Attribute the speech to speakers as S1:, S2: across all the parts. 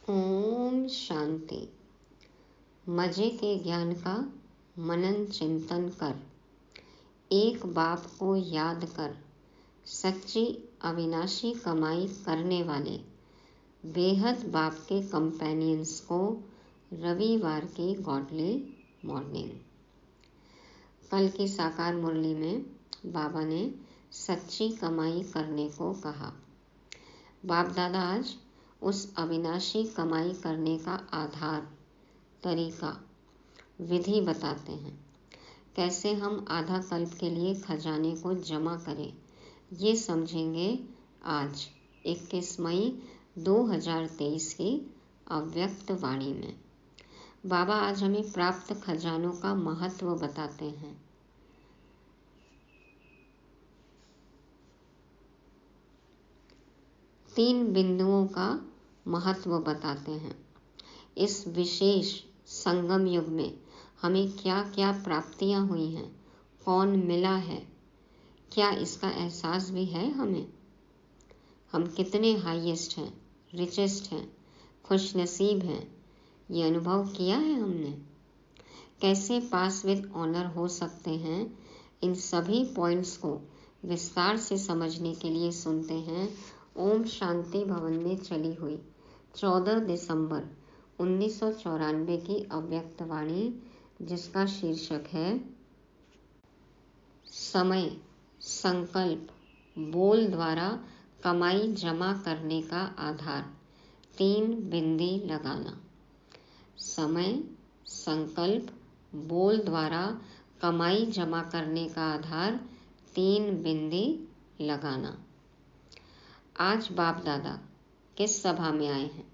S1: ओम शांति। मजे के ज्ञान का मनन चिंतन कर, एक बाप को याद कर, सच्ची अविनाशी कमाई करने वाले बेहद बाप के कंपेनियंस को रविवार की गॉडली मॉर्निंग। कल की साकार मुरली में बाबा ने सच्ची कमाई करने को कहा। बाप दादा आज उस अविनाशी कमाई करने का आधार, तरीका, विधि बताते हैं। कैसे हम आधा कल्प के लिए खजाने को जमा करें, ये समझेंगे आज 21 मई 2023 की अव्यक्त वाणी में। बाबा आज हमें प्राप्त खजानों का महत्व बताते हैं। तीन बिंदुओं का महत्व बताते हैं। इस विशेष संगम युग में हमें क्या क्या प्राप्तियां हुई हैं, कौन मिला है, क्या इसका एहसास भी है हमें? हम कितने हाईएस्ट हैं, रिचेस्ट हैं, खुशनसीब हैं, ये अनुभव किया है हमने? कैसे पास विद ऑनर हो सकते हैं, इन सभी पॉइंट्स को विस्तार से समझने के लिए सुनते हैं ओम शांति भवन में चली हुई 14 दिसंबर 1994 की अव्यक्त वाणी, जिसका शीर्षक है समय, संकल्प, बोल द्वारा कमाई जमा करने का आधार, 3 बिंदी लगाना। समय, संकल्प, बोल द्वारा कमाई जमा करने का आधार, 3 बिंदी लगाना। आज बाप दादा किस सभा में आए हैं?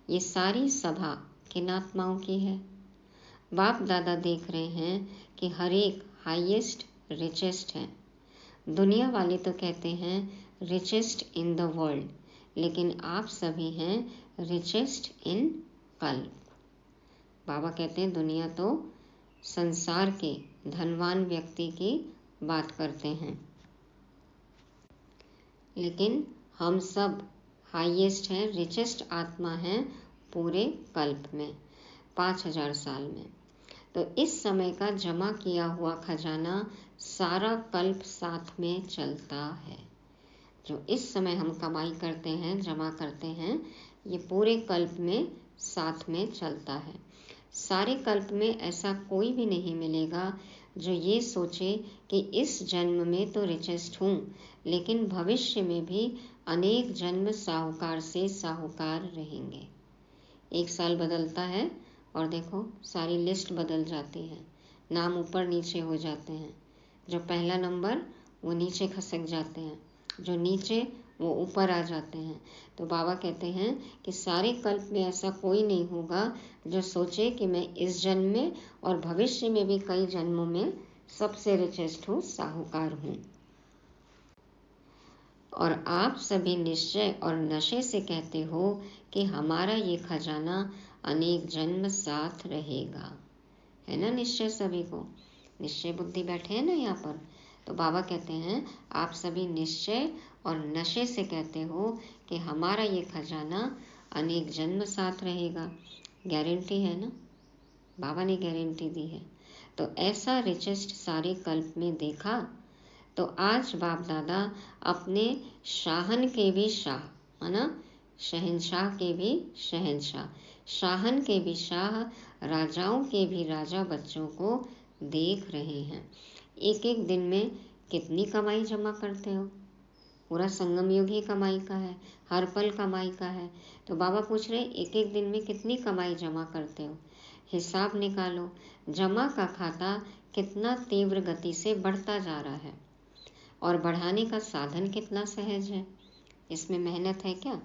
S1: ये सारी सभा किन आत्माओं की है? बाप दादा देख रहे हैं कि हर एक हाईएस्ट, रिचेस्ट है। दुनिया वाले तो कहते हैं रिचेस्ट इन द वर्ल्ड, लेकिन आप सभी हैं रिचेस्ट इन कल्प। बाबा कहते हैं दुनिया तो संसार के धनवान व्यक्ति की बात करते हैं, लेकिन हम सब हाईएस्ट हैं, रिचेस्ट आत्मा हैं पूरे कल्प में, 5000 साल में। तो इस समय का जमा किया हुआ खजाना सारा कल्प साथ में चलता है। जो इस समय हम कमाई करते हैं, जमा करते हैं, ये पूरे कल्प में साथ में चलता है। सारे कल्प में ऐसा कोई भी नहीं मिलेगा जो ये सोचे कि इस जन्म में तो रिचेस्ट हूँ, लेकिन भविष्य में भी अनेक जन्म साहूकार से साहूकार रहेंगे। एक साल बदलता है और देखो सारी लिस्ट बदल जाती है, नाम ऊपर नीचे हो जाते हैं। जो पहला नंबर वो नीचे खसक जाते हैं, जो नीचे वो ऊपर आ जाते हैं। तो बाबा कहते हैं कि सारे कल्प में ऐसा कोई नहीं होगा जो सोचे कि मैं इस जन्म में और भविष्य में भी कई जन्मों में सबसे रिचेस्ट हूँ, साहूकार हूँ। और आप सभी निश्चय और नशे से कहते हो कि हमारा ये खजाना अनेक जन्म साथ रहेगा। है ना निश्चय, सभी को निश्चय बुद्धि बैठे हैं ना यहाँ पर। तो बाबा कहते हैं आप सभी निश्चय और नशे से कहते हो कि हमारा ये खजाना अनेक जन्म साथ रहेगा। गारंटी है ना, बाबा ने गारंटी दी है। तो ऐसा रिचेस्ट सारे कल्प में देखा। तो आज बाप दादा अपने शाहन के भी शाह, है ना, शहनशाह के भी शहनशाह, शाहन के भी शाह, राजाओं के भी राजा बच्चों को देख रहे हैं। एक एक दिन में कितनी कमाई जमा करते हो? पूरा संगम युग ही कमाई का है, हर पल कमाई का है। तो बाबा पूछ रहे एक एक दिन में कितनी कमाई जमा करते हो? हिसाब निकालो। जमा का खाता कितना तीव्र गति से बढ़ता जा रहा है और बढ़ाने का साधन कितना सहज है। इसमें मेहनत है क्या?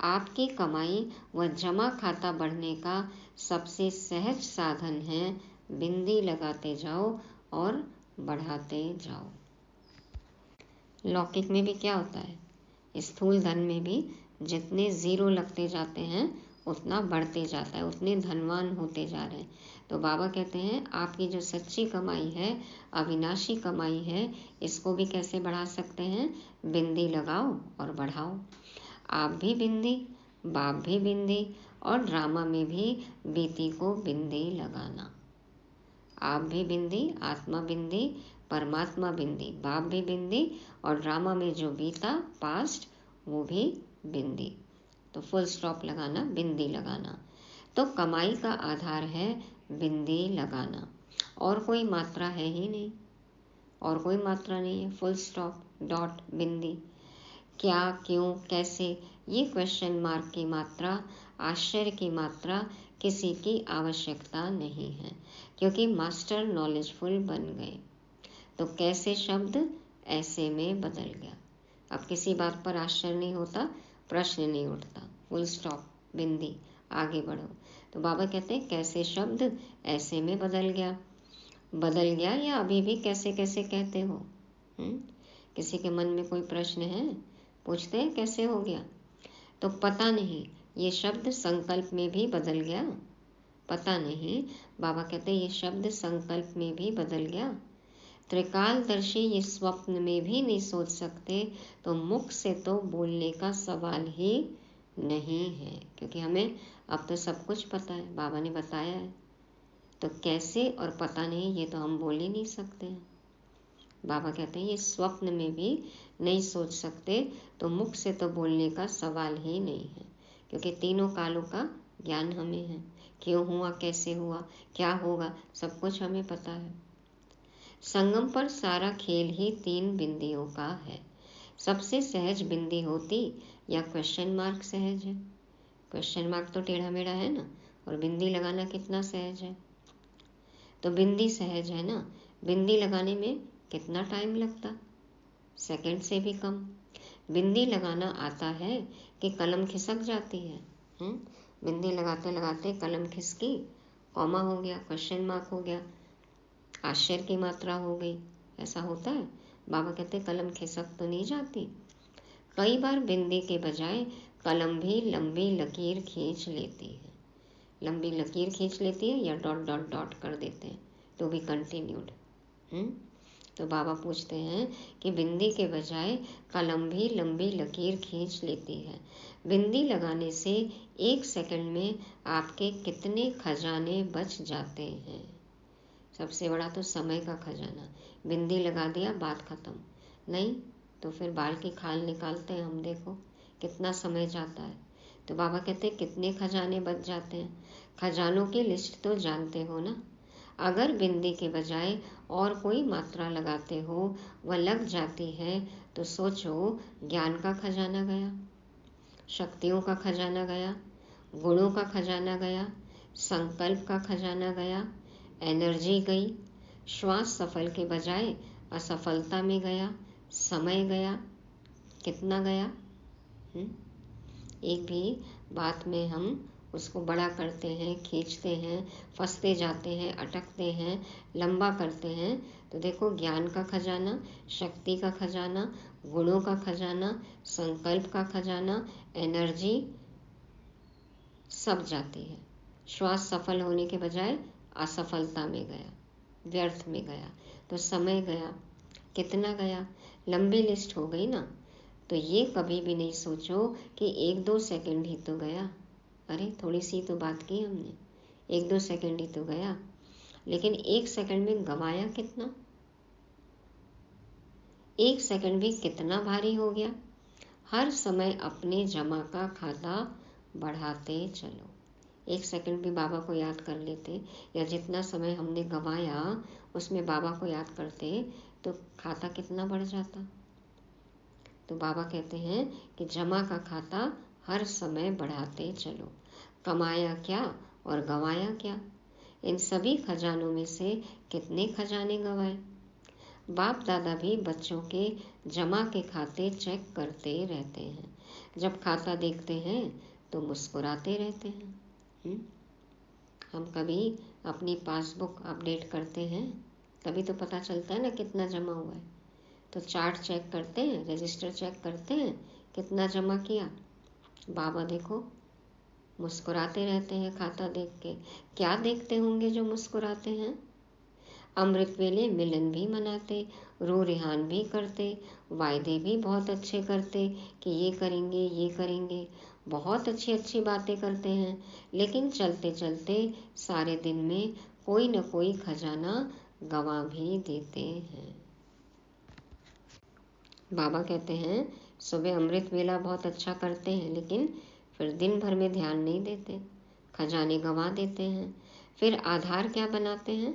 S1: आपकी कमाई व जमा खाता बढ़ने का सबसे सहज साधन है बिंदी लगाते जाओ और बढ़ाते जाओ। लौकिक में भी क्या होता है, स्थूल धन में भी जितने जीरो लगते जाते हैं उतना बढ़ते जाता है, उतने धनवान होते जा रहे हैं। तो बाबा कहते हैं आपकी जो सच्ची कमाई है, अविनाशी कमाई है, इसको भी कैसे बढ़ा सकते हैं? बिंदी लगाओ और बढ़ाओ। आप भी बिंदी, बाप भी बिंदी, और ड्रामा में भी बीती को बिंदी लगाना। आप भी बिंदी, आत्मा बिंदी, परमात्मा बिंदी, बाप भी बिंदी, और ड्रामा में जो बीता पास्ट वो भी बिंदी। तो फुल स्टॉप लगाना, बिंदी लगाना। तो कमाई का आधार है बिंदी लगाना, और कोई मात्रा है ही नहीं, और कोई मात्रा नहीं है। फुल स्टॉप, डॉट, बिंदी। क्या, क्यों, कैसे, ये क्वेश्चन मार्क की मात्रा, आश्चर्य की मात्रा किसी की आवश्यकता नहीं है, क्योंकि मास्टर नॉलेजफुल बन गए। तो कैसे शब्द ऐसे में बदल गया। अब किसी बात पर आश्चर्य नहीं होता, प्रश्न नहीं उठता। फुल स्टॉप, बिंदी, आगे बढ़ो। तो बाबा कहते हैं कैसे शब्द ऐसे में बदल गया। बदल गया या अभी भी कैसे कैसे कहते हो? किसी के मन में कोई प्रश्न है? पूछते हैं कैसे हो गया? तो पता नहीं, ये शब्द संकल्प में भी बदल गया। पता नहीं, बाबा कहते हैं ये शब्द संकल्प में भी बदल गया। त्रिकालदर्शी ये स्वप्न में भी नहीं सोच सकते, तो मुख से तो बोलने का सवाल ही नहीं है, क्योंकि हमें अब तो सब कुछ पता है, बाबा ने बताया है। तो कैसे और पता नहीं, ये तो हम बोल ही नहीं सकते हैं। बाबा कहते हैं ये स्वप्न में भी नहीं सोच सकते, तो मुख से तो बोलने का सवाल ही नहीं है, क्योंकि तीनों कालों का ज्ञान हमें है। क्यों हुआ, कैसे हुआ, क्या होगा, सब कुछ हमें पता है। संगम पर सारा खेल ही तीन बिंदियों का है। सबसे सहज बिंदी होती या क्वेश्चन मार्क सहज है? क्वेश्चन मार्क तो टेढ़ा मेढ़ा है ना, और बिंदी लगाना कितना सहज है। तो बिंदी सहज है ना, बिंदी लगाने में कितना टाइम लगता? सेकंड से भी कम। बिंदी लगाना आता है कि कलम खिसक जाती है। बिंदी लगाते लगाते कलम खिसकी, कॉमा हो गया, क्वेश्चन मार्क हो गया, आश्चर्य की मात्रा हो गई। ऐसा होता है? बाबा कहते कलम खिसक तो नहीं जाती। कई बार बिंदी के बजाय कलम भी लंबी लकीर खींच लेती है। लंबी लकीर खींच लेती है या डॉट डॉट डॉट कर देते हैं, तो भी कंटिन्यूड। तो बाबा पूछते हैं कि बिंदी के बजाय कलम भी लंबी लकीर खींच लेती है। बिंदी लगाने से 1 सेकंड में आपके कितने खजाने बच जाते हैं। सबसे बड़ा तो समय का खजाना। बिंदी लगा दिया, बात खत्म। नहीं तो फिर बाल की खाल निकालते हैं हम, देखो कितना समय जाता है। तो बाबा कहते हैं कितने खजाने बच जाते हैं। खजानों की लिस्ट तो जानते हो ना। अगर बिंदी के बजाय और कोई मात्रा लगाते हो वह लग जाती है तो सोचो ज्ञान का खजाना गया, शक्तियों का खजाना गया, गुणों का खजाना गया, संकल्प का खजाना गया, एनर्जी गई, श्वास सफल के बजाय असफलता में गया, समय गया, कितना गया। एक भी बात में हम उसको बड़ा करते हैं, खींचते हैं, फंसते जाते हैं, अटकते हैं, लंबा करते हैं, तो देखो ज्ञान का खजाना, शक्ति का खजाना, गुणों का खजाना, संकल्प का खजाना, एनर्जी सब जाती है। श्वास सफल होने के बजाय असफलता में गया, व्यर्थ में गया, तो समय गया, कितना गया, लंबी लिस्ट हो गई ना। तो ये कभी भी नहीं सोचो कि 1-2 सेकंड ही तो गया, अरे थोड़ी सी तो बात की हमने, 1-2 सेकंड ही तो गया, लेकिन 1 सेकंड में गवाया कितना, 1 सेकंड भी कितना भारी हो गया। हर समय अपने जमा का खाता बढ़ाते चलो। 1 सेकंड भी बाबा को याद कर लेते, या जितना समय हमने गंवाया उसमें बाबा को याद करते, तो खाता कितना बढ़ जाता। तो बाबा कहते हैं कि जमा का खाता हर समय बढ़ाते चलो। कमाया क्या और गंवाया क्या, इन सभी खजानों में से कितने खजाने गंवाए। बाप दादा भी बच्चों के जमा के खाते चेक करते रहते हैं। जब खाता देखते हैं तो मुस्कुराते रहते हैं। हम कभी अपनी पासबुक अपडेट करते हैं, तभी तो पता चलता है ना कितना जमा हुआ है। तो चार्ट चेक करते हैं, रजिस्टर चेक करते हैं, कितना जमा किया। बाबा देखो मुस्कुराते रहते हैं खाता देख के। क्या देखते होंगे जो मुस्कुराते हैं। अमृत वेले मिलन भी मनाते, रो रिहान भी करते, वायदे भी बहुत अच्छे करते कि ये करेंगे ये करेंगे, बहुत अच्छी अच्छी बातें करते हैं, लेकिन चलते चलते सारे दिन में कोई न कोई खजाना गंवा भी देते हैं। बाबा कहते हैं सुबह अमृत वेला बहुत अच्छा करते हैं, लेकिन फिर दिन भर में ध्यान नहीं देते, खजाने गंवा देते हैं। फिर आधार क्या बनाते हैं,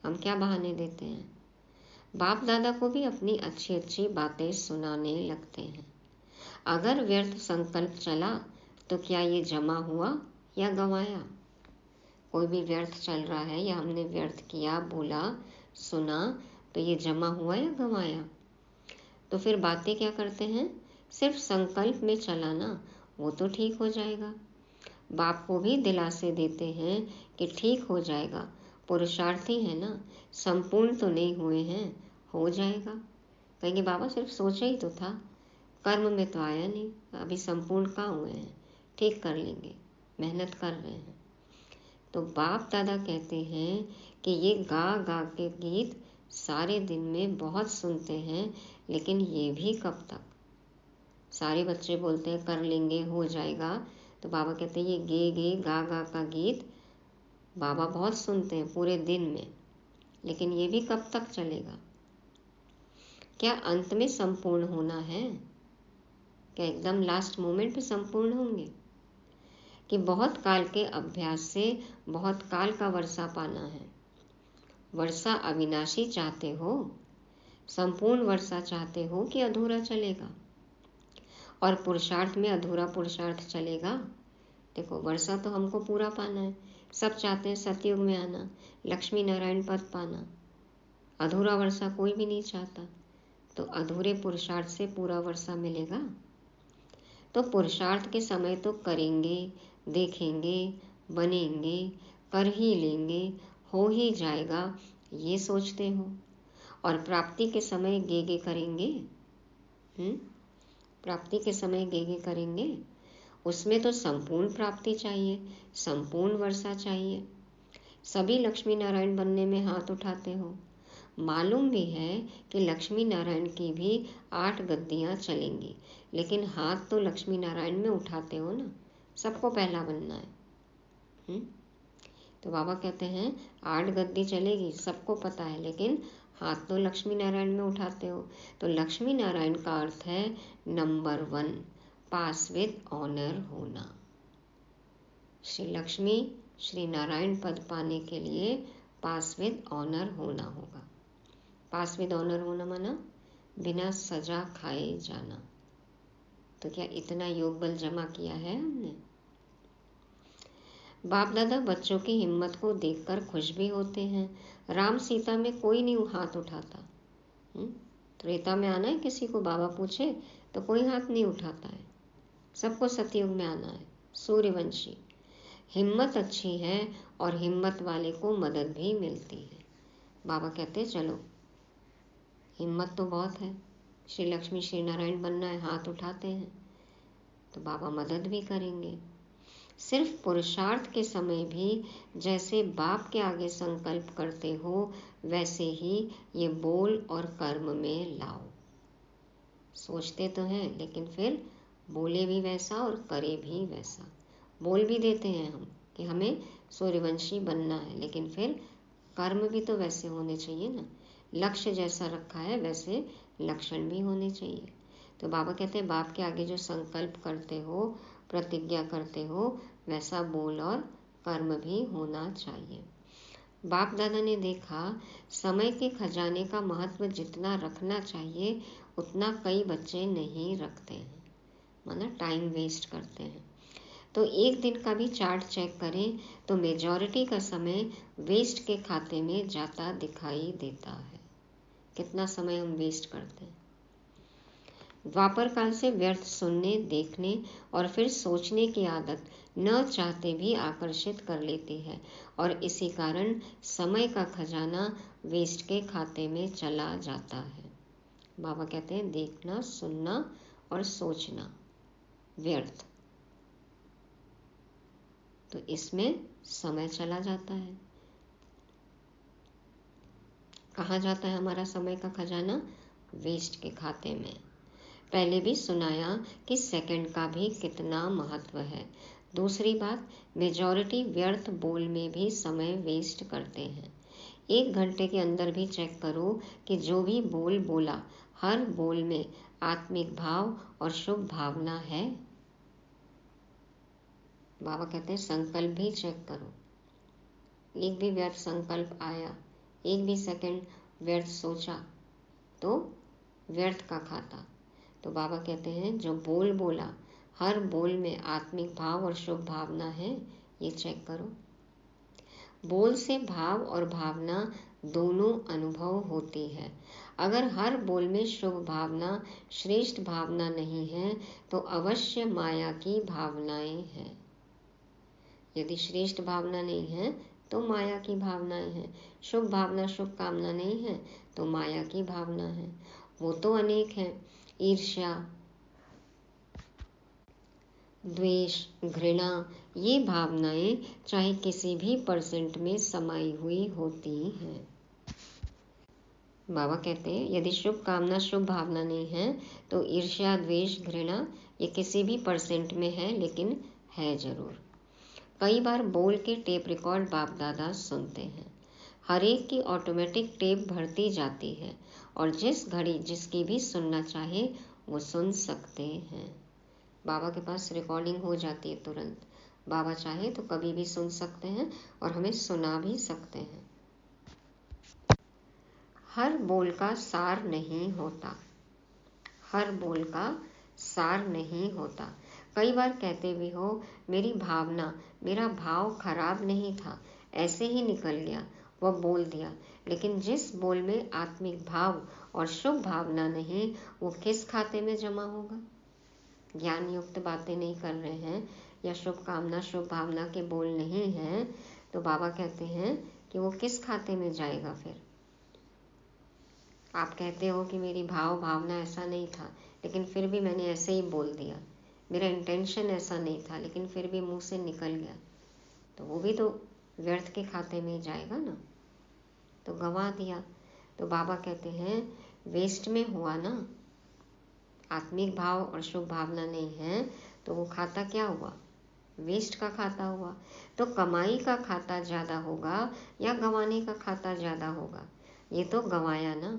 S1: हम क्या बहाने देते हैं। बाप दादा को भी अपनी अच्छी अच्छी बातें सुनाने लगते हैं। अगर व्यर्थ संकल्प चला तो क्या ये जमा हुआ या गंवाया। कोई भी व्यर्थ चल रहा है या हमने व्यर्थ किया, बोला, सुना, तो ये जमा हुआ या गंवाया। तो फिर बातें क्या करते हैं, सिर्फ संकल्प में चलाना, वो तो ठीक हो जाएगा। बाप को भी दिलासे देते हैं कि ठीक हो जाएगा, पुरुषार्थी है ना, संपूर्ण तो नहीं हुए हैं, हो जाएगा। कहेंगे बाबा सिर्फ सोचा ही तो था, कर्म में तो आया नहीं, अभी संपूर्ण कहाँ हुए हैं, ठीक कर लेंगे, मेहनत कर रहे हैं। तो बाप दादा कहते हैं कि ये गा गा के गीत सारे दिन में बहुत सुनते हैं, लेकिन ये भी कब तक। सारे बच्चे बोलते हैं कर लेंगे, हो जाएगा, तो बाबा कहते हैं ये गे गे गा गा का गीत बाबा बहुत सुनते हैं पूरे दिन में, लेकिन ये भी कब तक चलेगा। क्या अंत में संपूर्ण होना है, क्या एकदम लास्ट मोमेंट पे संपूर्ण होंगे, कि बहुत काल के अभ्यास से बहुत काल का वर्षा पाना है। वर्षा अविनाशी चाहते हो, संपूर्ण वर्षा चाहते हो कि अधूरा चलेगा। और पुरुषार्थ में अधूरा पुरुषार्थ चलेगा। देखो वर्षा तो हमको पूरा पाना है, सब चाहते हैं सतयुग में आना, लक्ष्मी नारायण पद पाना, अधूरा वर्षा कोई भी नहीं चाहता। तो अधूरे पुरुषार्थ से पूरा वर्षा मिलेगा। तो पुरुषार्थ के समय तो करेंगे, देखेंगे, बनेंगे, कर ही लेंगे, हो ही जाएगा, ये सोचते हो। और प्राप्ति के समय गेगे करेंगे, प्राप्ति के समय गेगे करेंगे, उसमें तो संपूर्ण प्राप्ति चाहिए, संपूर्ण वर्षा चाहिए। सभी लक्ष्मी नारायण बनने में हाथ उठाते हो। मालूम भी है कि लक्ष्मी नारायण की भी 8 गद्दियाँ चलेंगी, लेकिन हाथ तो लक्ष्मी नारायण में उठाते हो ना, सबको पहला बनना है। तो बाबा कहते हैं 8 गद्दी चलेगी, सबको पता है, लेकिन हाथ तो लक्ष्मी नारायण में उठाते हो। तो लक्ष्मी नारायण का अर्थ है नंबर 1, पास विद ऑनर होना। श्री लक्ष्मी श्री नारायण पद पाने के लिए पास विद ऑनर होना होगा। पास विद ऑनर होना माना बिना सजा खाए जाना। तो क्या इतना योग बल जमा किया है हमने? बाप दादा बच्चों की हिम्मत को देखकर खुश भी होते हैं। राम सीता में कोई नहीं हाथ उठाता। त्रेता में आना है किसी को बाबा पूछे तो कोई हाथ नहीं उठाता है, सबको सतयुग में आना है। सूर्यवंशी हिम्मत अच्छी है और हिम्मत वाले को मदद भी मिलती है। बाबा कहते चलो हिम्मत तो बहुत है, श्री लक्ष्मी श्री नारायण बनना है, हाथ उठाते हैं तो बाबा मदद भी करेंगे। सिर्फ पुरुषार्थ के समय भी जैसे बाप के आगे संकल्प करते हो वैसे ही ये बोल और कर्म में लाओ। सोचते तो हैं लेकिन फिर बोले भी वैसा और करे भी वैसा। बोल भी देते हैं हम कि हमें सूर्यवंशी बनना है, लेकिन फिर कर्म भी तो वैसे होने चाहिए ना। लक्ष्य जैसा रखा है वैसे लक्षण भी होने चाहिए। तो बाबा कहते हैं बाप के आगे जो संकल्प करते हो, प्रतिज्ञा करते हो, वैसा बोल और कर्म भी होना चाहिए। बाप दादा ने देखा समय के खजाने का महत्व जितना रखना चाहिए उतना कई बच्चे नहीं रखते हैं, माना टाइम वेस्ट करते हैं। तो एक दिन का भी चार्ट चेक करें तो मेजॉरिटी का समय वेस्ट के खाते में जाता दिखाई देता है। कितना समय हम वेस्ट करते हैं। द्वापर काल से व्यर्थ सुनने, देखने और फिर सोचने की आदत न चाहते भी आकर्षित कर लेती है और इसी कारण समय का खजाना वेस्ट के खाते में चला जाता है। बाबा कहते हैं देखना, सुनना और सोचना व्यर्थ, तो इसमें समय चला जाता है। कहाँ जाता है हमारा समय का खजाना? वेस्ट के खाते में। पहले भी सुनाया कि सेकंड का भी कितना महत्व है। दूसरी बात, मेजॉरिटी व्यर्थ बोल में भी समय वेस्ट करते हैं। 1 घंटे के अंदर भी चेक करो कि जो भी बोल बोला हर बोल में आत्मिक भाव और शुभ भावना है। बाबा कहते हैं संकल्प भी चेक करो। एक भी व्यर्थ संकल्प आया, एक भी सेकंड व्यर्थ सोचा तो व्यर्थ का खाता। तो बाबा कहते हैं जो बोल बोला हर बोल में आत्मिक भाव और शुभ भावना है, ये चेक करो। बोल से भाव और भावना दोनों अनुभव होती है। अगर हर बोल में शुभ भावना, श्रेष्ठ भावना नहीं है तो अवश्य माया की भावनाएं हैं। यदि श्रेष्ठ भावना नहीं है तो माया की भावनाएं हैं। शुभ भावना, शुभ कामना नहीं है तो माया की भावना है। वो तो अनेक हैं, ईर्ष्या, द्वेष, घृणा, ये भावनाएं चाहे किसी भी परसेंट में समाई हुई होती हैं। बाबा कहते हैं यदि शुभ कामना, शुभ भावना नहीं है तो ईर्ष्या, द्वेष, घृणा ये किसी भी परसेंट में है, लेकिन है जरूर। कई बार बोल के टेप रिकॉर्ड बाप दादा सुनते हैं। हर एक की ऑटोमेटिक टेप भरती जाती है और जिस घड़ी जिसकी भी सुनना चाहे वो सुन सकते हैं। बाबा के पास रिकॉर्डिंग हो जाती है तुरंत। बाबा चाहे तो कभी भी सुन सकते हैं और हमें सुना भी सकते हैं। हर बोल का सार नहीं होता। हर बोल का सार नहीं होता। कई बार कहते भी हो मेरी भावना, मेरा भाव खराब नहीं था, ऐसे ही निकल गया, वह बोल दिया, लेकिन जिस बोल में आत्मिक भाव और शुभ भावना नहीं वो किस खाते में जमा होगा? ज्ञान युक्त बातें नहीं कर रहे हैं या शुभ कामना, शुभ भावना के बोल नहीं हैं तो बाबा कहते हैं कि वो किस खाते में जाएगा? फिर आप कहते हो कि मेरी भाव भावना ऐसा नहीं था लेकिन फिर भी मैंने ऐसे ही बोल दिया, मेरा इंटेंशन ऐसा नहीं था लेकिन फिर भी मुंह से निकल गया, तो वो भी तो व्यर्थ के खाते में जाएगा ना, तो गंवा दिया। तो बाबा कहते हैं वेस्ट में हुआ ना। आत्मिक भाव और शुभ भावना नहीं है तो वो खाता क्या हुआ? वेस्ट का खाता हुआ। तो कमाई का खाता ज़्यादा होगा या गंवाने का खाता ज़्यादा होगा? ये तो गंवाया ना।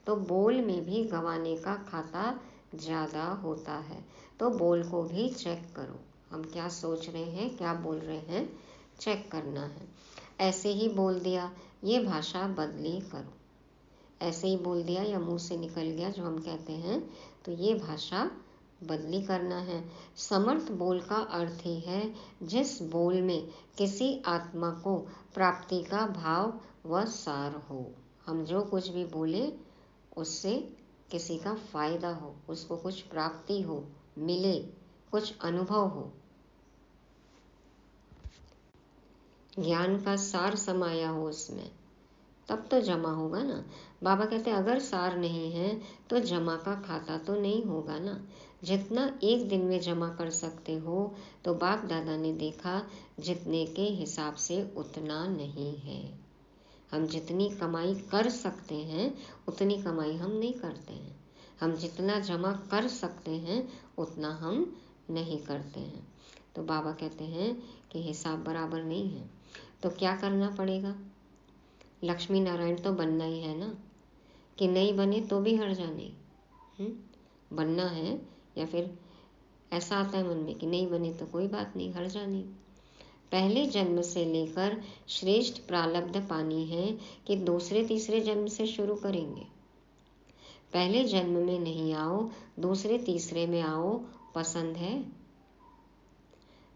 S1: तो बोल में भी गंवाने का खाता ज़्यादा होता है। तो बोल को भी चेक करो, हम क्या सोच रहे हैं, क्या बोल रहे हैं, चेक करना है। ऐसे ही बोल दिया ये भाषा बदली करो। ऐसे ही बोल दिया या मुंह से निकल गया जो हम कहते हैं, तो ये भाषा बदली करना है। समर्थ बोल का अर्थ ही है जिस बोल में किसी आत्मा को प्राप्ति का भाव व सार हो। हम जो कुछ भी बोले उससे किसी का फायदा हो, उसको कुछ प्राप्ति हो, मिले, कुछ अनुभव हो, ज्ञान का सार समाया हो उसमें, तब तो जमा होगा ना। बाबा कहते हैं अगर सार नहीं है तो जमा का खाता तो नहीं होगा ना। जितना एक दिन में जमा कर सकते हो तो बाप दादा ने देखा जितने के हिसाब से उतना नहीं है। हम जितनी कमाई कर सकते हैं उतनी कमाई हम नहीं करते हैं। हम जितना जमा कर सकते हैं उतना हम नहीं करते हैं। तो बाबा कहते हैं कि हिसाब बराबर नहीं है, तो क्या करना पड़ेगा। लक्ष्मी नारायण तो बनना ही है ना, कि नहीं बने तो भी हर्जा नहीं। बनना है, या फिर ऐसा आता है मन में कि नहीं बने तो कोई बात नहीं, हर्जा नहीं। पहले जन्म से लेकर श्रेष्ठ प्रारब्ध पानी है कि दूसरे तीसरे जन्म से शुरू करेंगे। पहले जन्म में नहीं आओ, दूसरे तीसरे में आओ, पसंद है?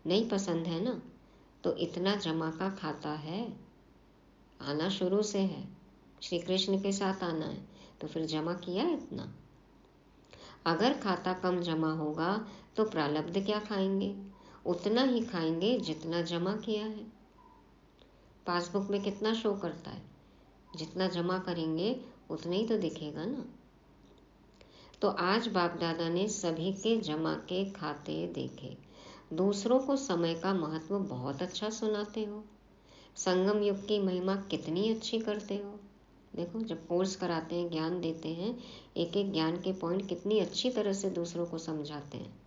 S1: नहीं पसंद है ना, तो इतना जमा का खाता है, आना शुरू से है, श्री कृष्ण के साथ आना है, तो फिर जमा किया इतना। अगर खाता कम जमा होगा तो प्रारब्ध क्या खाएंगे, उतना ही खाएंगे जितना जमा किया है। पासबुक में कितना शो करता है, जितना जमा करेंगे उतना ही तो दिखेगा ना। तो आज बाप दादा ने सभी के जमा के खाते देखे। दूसरों को समय का महत्व बहुत अच्छा सुनाते हो, संगम युग की महिमा कितनी अच्छी करते हो। देखो जब कोर्स कराते हैं, ज्ञान देते हैं, एक एक ज्ञान के पॉइंट कितनी अच्छी तरह से दूसरों को समझाते हैं।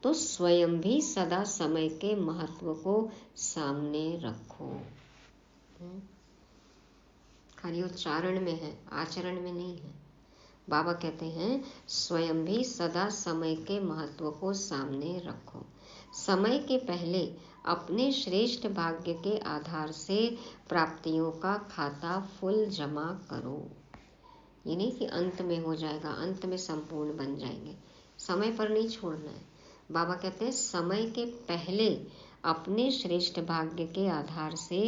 S1: तो स्वयं भी सदा समय के महत्व को सामने रखो। खाली उच्चारण में है, आचरण में नहीं है। बाबा कहते हैं स्वयं भी सदा समय के महत्व को सामने रखो। समय के पहले अपने श्रेष्ठ भाग्य के आधार से प्राप्तियों का खाता फुल जमा करो। ये नहीं कि अंत में हो जाएगा, अंत में संपूर्ण बन जाएंगे, समय पर नहीं छोड़ना है। बाबा कहते हैं समय के पहले अपने श्रेष्ठ भाग्य के आधार से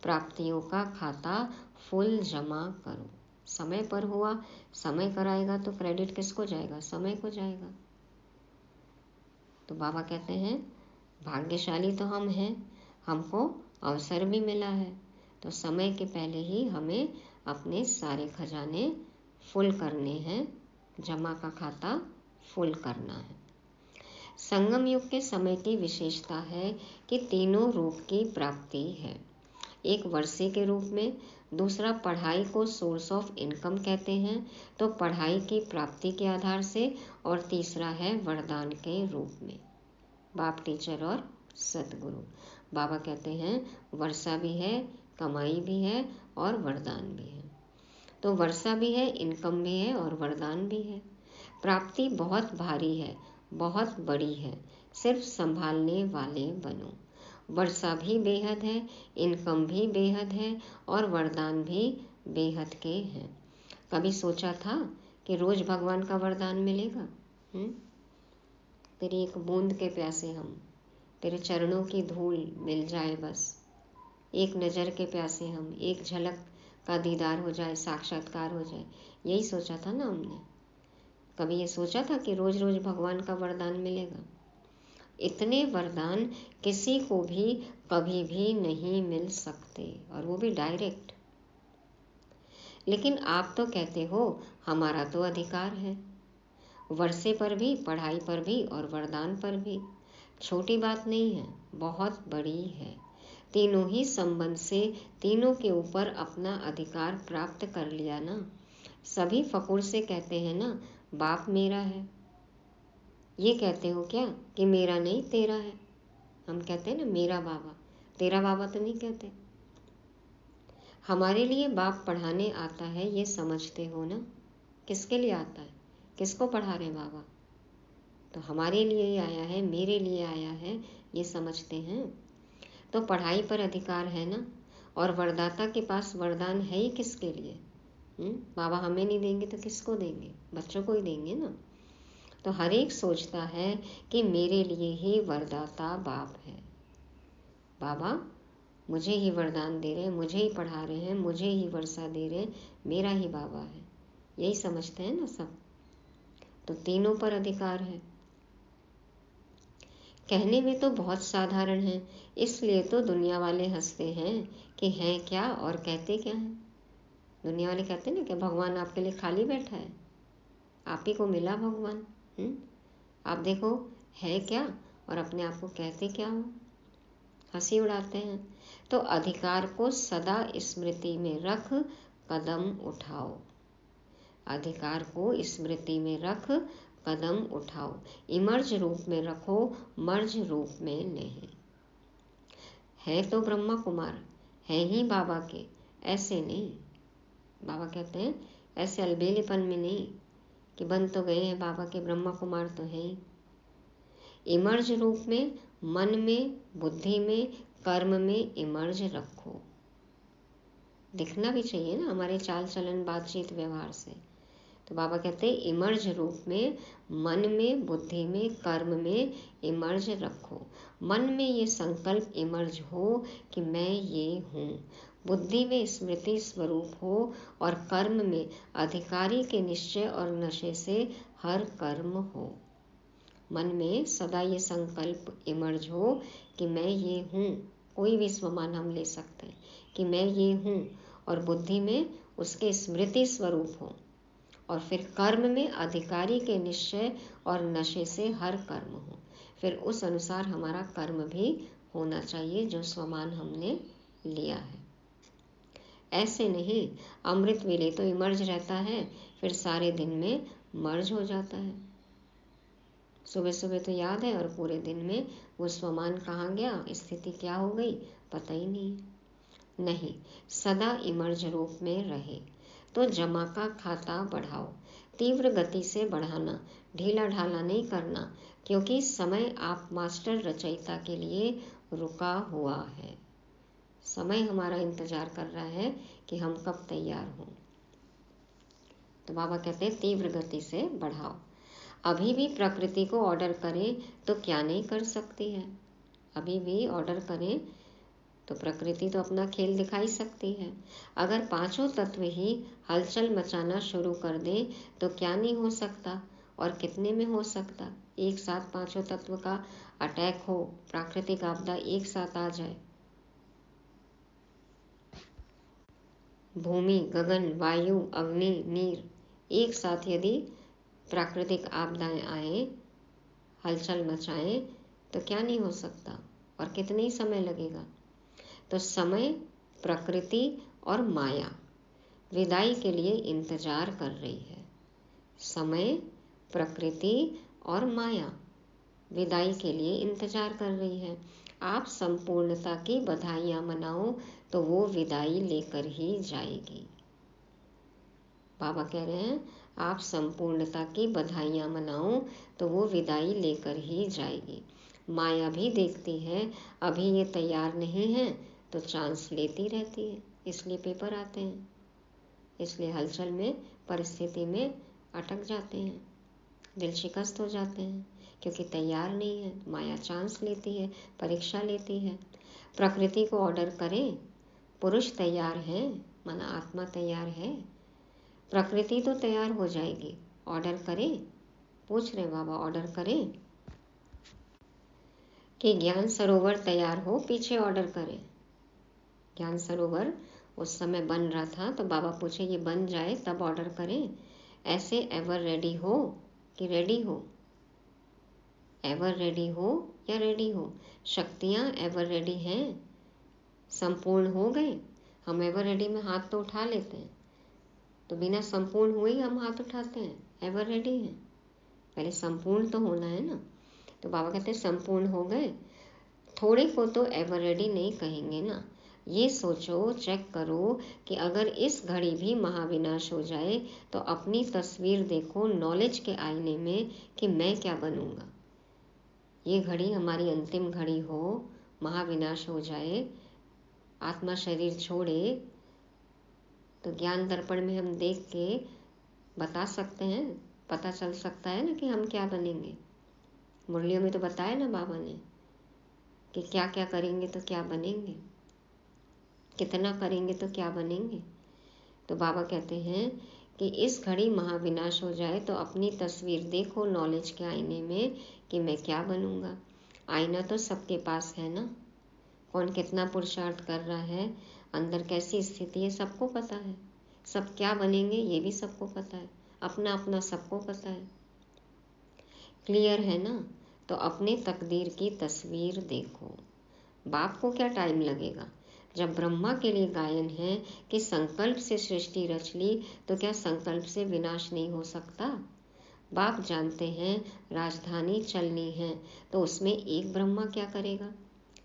S1: प्राप्तियों का खाता फुल जमा करो। समय पर हुआ, समय कराएगा तो क्रेडिट किसको जाएगा, समय को जाएगा। तो बाबा कहते हैं भाग्यशाली तो हम हैं, हमको अवसर भी मिला है, तो समय के पहले ही हमें अपने सारे खजाने फुल करने हैं, जमा का खाता फुल करना है। संगम युग के समय की विशेषता है कि तीनों रूप की प्राप्ति है। एक वर्षे के रूप में, दूसरा पढ़ाई को सोर्स ऑफ इनकम कहते हैं, तो पढ़ाई की प्राप्ति के आधार से, और तीसरा है वरदान के रूप में, बाप टीचर और सतगुरु। बाबा कहते हैं वर्षा भी है, कमाई भी है और वरदान भी है। तो वर्षा भी है, इनकम भी है और वरदान भी है। प्राप्ति बहुत भारी है, बहुत बड़ी है, सिर्फ संभालने वाले बनो। वर्षा भी बेहद है, इनकम भी बेहद है और वरदान भी बेहद के हैं। कभी सोचा था कि रोज भगवान का वरदान मिलेगा? तेरी एक बूंद के प्यासे हम, तेरे चरणों की धूल मिल जाए बस, एक नज़र के प्यासे हम, एक झलक का दीदार हो जाए, साक्षात्कार हो जाए। यही सोचा था ना हमने। कभी ये सोचा था कि रोज रोज भगवान का वरदान मिलेगा? इतने वरदान किसी को भी कभी भी नहीं मिल सकते, और वो भी डायरेक्ट। लेकिन आप तो कहते हो हमारा तो अधिकार है, वर्षे पर भी, पढ़ाई पर भी और वरदान पर भी। छोटी बात नहीं है, बहुत बड़ी है। तीनों ही संबंध से तीनों के ऊपर अपना अधिकार प्राप्त कर लिया ना। सभी फकुर से कहते हैं ना बाप मेरा है। ये कहते हो क्या कि मेरा नहीं तेरा है? हम कहते हैं ना मेरा बाबा, तेरा बाबा तो नहीं कहते। हमारे लिए बाप पढ़ाने आता है, ये समझते हो ना। किसके लिए आता है, किसको पढ़ा रहे बाबा? तो हमारे लिए ही आया है, मेरे लिए आया है, ये समझते हैं। तो पढ़ाई पर अधिकार है ना, और वरदाता के पास वरदान है ही किसके लिए? बाबा हमें नहीं देंगे तो किसको देंगे? बच्चों को ही देंगे ना। तो हर एक सोचता है कि मेरे लिए ही वरदाता बाप है। बाबा मुझे ही वरदान दे रहे हैं, मुझे ही पढ़ा रहे हैं, मुझे ही वर्षा दे रहे हैं, मेरा ही बाबा है, यही समझते हैं ना सब। तो तीनों पर अधिकार है। कहने में तो बहुत साधारण है, इसलिए तो दुनिया वाले हंसते हैं कि हैं क्या और कहते क्या हैं। दुनिया वाले कहते हैं ना कि भगवान आपके लिए खाली बैठा है, आप ही को मिला भगवान। आप देखो है क्या और अपने आप को कहते क्या हो, हंसी उड़ाते हैं। तो अधिकार को सदा स्मृति में रख कदम उठाओ। अधिकार को स्मृति में रख कदम उठाओ। इमर्ज रूप में रखो, मर्ज रूप में नहीं। है तो ब्रह्मा कुमार, है ही बाबा के, ऐसे नहीं। बाबा कहते हैं ऐसे अलबेलेपन में नहीं कि बन तो गए हैं बाबा के, ब्रह्मा कुमार तो है ही। इमर्ज रूप में, मन में, बुद्धि में, कर्म में इमर्ज रखो। दिखना भी चाहिए ना हमारे चाल चलन, बातचीत, व्यवहार से। तो बाबा कहते हैं इमर्ज रूप में, मन में, बुद्धि में, कर्म में इमर्ज रखो। मन में ये संकल्प इमर्ज हो कि मैं ये हूँ, बुद्धि में स्मृति स्वरूप हो, और कर्म में अधिकारी के निश्चय और नशे से हर कर्म हो। मन में सदा ये संकल्प इमर्ज हो कि मैं ये हूँ, कोई भी स्वमान हम ले सकते हैं कि मैं ये हूँ, और बुद्धि में उसके स्मृति स्वरूप हो, और फिर कर्म में अधिकारी के निश्चय और नशे से हर कर्म हो। फिर उस अनुसार हमारा कर्म भी होना चाहिए जो स्वमान हमने लिया है। ऐसे नहीं अमृत वेले तो इमर्ज रहता है, फिर सारे दिन में मर्ज हो जाता है। सुबह सुबह तो याद है और पूरे दिन में वो स्वमान कहाँ गया, स्थिति क्या हो गई, पता ही नहीं। सदा इमर्ज रूप में रहे। तो जमा का खाता बढ़ाओ, तीव्र गति से बढ़ाना, ढीला ढाला नहीं करना, क्योंकि समय आप मास्टर रचयिता के लिए रुका हुआ है। समय हमारा इंतजार कर रहा है कि हम कब तैयार हों। तो बाबा कहते हैं तीव्र गति से बढ़ाओ। अभी भी प्रकृति को ऑर्डर करें तो क्या नहीं कर सकती है? अभी भी ऑर्डर करें तो प्रकृति तो अपना खेल दिखाई सकती है। अगर पांचों तत्व ही हलचल मचाना शुरू कर दें तो क्या नहीं हो सकता, और कितने में हो सकता। एक साथ पांचों तत्व का अटैक हो, प्राकृतिक आपदा एक साथ आ जाए, भूमि, गगन, वायु, अग्नि, नीर एक साथ यदि प्राकृतिक आपदाएं आए, हलचल मचाएं, तो क्या नहीं हो सकता, और कितने ही समय लगेगा। तो समय, प्रकृति और माया विदाई के लिए इंतजार कर रही है। समय, प्रकृति और माया विदाई के लिए इंतजार कर रही है। आप संपूर्णता की बधाइयाँ मनाओ तो वो विदाई लेकर ही जाएगी। बाबा कह रहे हैं आप संपूर्णता की बधाइयाँ मनाओ तो वो विदाई लेकर ही जाएगी। माया भी देखती है अभी ये तैयार नहीं है तो चांस लेती रहती है, इसलिए पेपर आते हैं, इसलिए हलचल में, परिस्थिति में अटक जाते हैं, दिल शिकस्त हो जाते हैं, क्योंकि तैयार नहीं है। माया चांस लेती है, परीक्षा लेती है। प्रकृति को ऑर्डर करें, पुरुष तैयार है, माना आत्मा तैयार है, प्रकृति तो तैयार हो जाएगी। ऑर्डर करें, पूछ रहे बाबा ऑर्डर करें कि ज्ञान सरोवर तैयार हो, पीछे ऑर्डर करें। ज्ञान सरोवर उस समय बन रहा था तो बाबा पूछे ये बन जाए तब ऑर्डर करें। ऐसे एवर रेडी हो कि रेडी हो, एवर रेडी हो या रेडी हो। शक्तियाँ एवर रेडी हैं, संपूर्ण हो गए। हम एवर रेडी में हाथ तो उठा लेते हैं, तो बिना संपूर्ण हुए ही हम हाथ उठाते हैं, एवर रेडी हैं। पहले संपूर्ण तो होना है ना। तो बाबा कहते हैं संपूर्ण हो गए, थोड़े को तो एवर रेडी नहीं कहेंगे ना। ये सोचो, चेक करो कि अगर इस घड़ी भी महाविनाश हो जाए तो अपनी तस्वीर देखो नॉलेज के आईने में कि मैं क्या बनूंगा। ये घड़ी हमारी अंतिम घड़ी हो, महाविनाश हो जाए आत्मा शरीर छोड़े तो ज्ञान दर्पण में हम देख के बता सकते हैं, पता चल सकता है ना कि हम क्या बनेंगे। मुरलियों में तो बताया ना बाबा ने कि क्या क्या करेंगे तो क्या बनेंगे, कितना करेंगे तो क्या बनेंगे। तो बाबा कहते हैं कि इस घड़ी महाविनाश हो जाए तो अपनी तस्वीर देखो नॉलेज के आईने में कि मैं क्या बनूंगा। आईना तो सबके पास है ना, कौन कितना पुरुषार्थ कर रहा है, अंदर कैसी स्थिति है सबको पता है। सब क्या बनेंगे ये भी सबको पता है, अपना अपना सबको पता है, क्लियर है ना। तो अपने तकदीर की तस्वीर देखो। बाप को क्या टाइम लगेगा, जब ब्रह्मा के लिए गायन है कि संकल्प से सृष्टि रच ली तो क्या संकल्प से विनाश नहीं हो सकता। बाप जानते हैं राजधानी चलनी है तो उसमें एक ब्रह्मा क्या करेगा,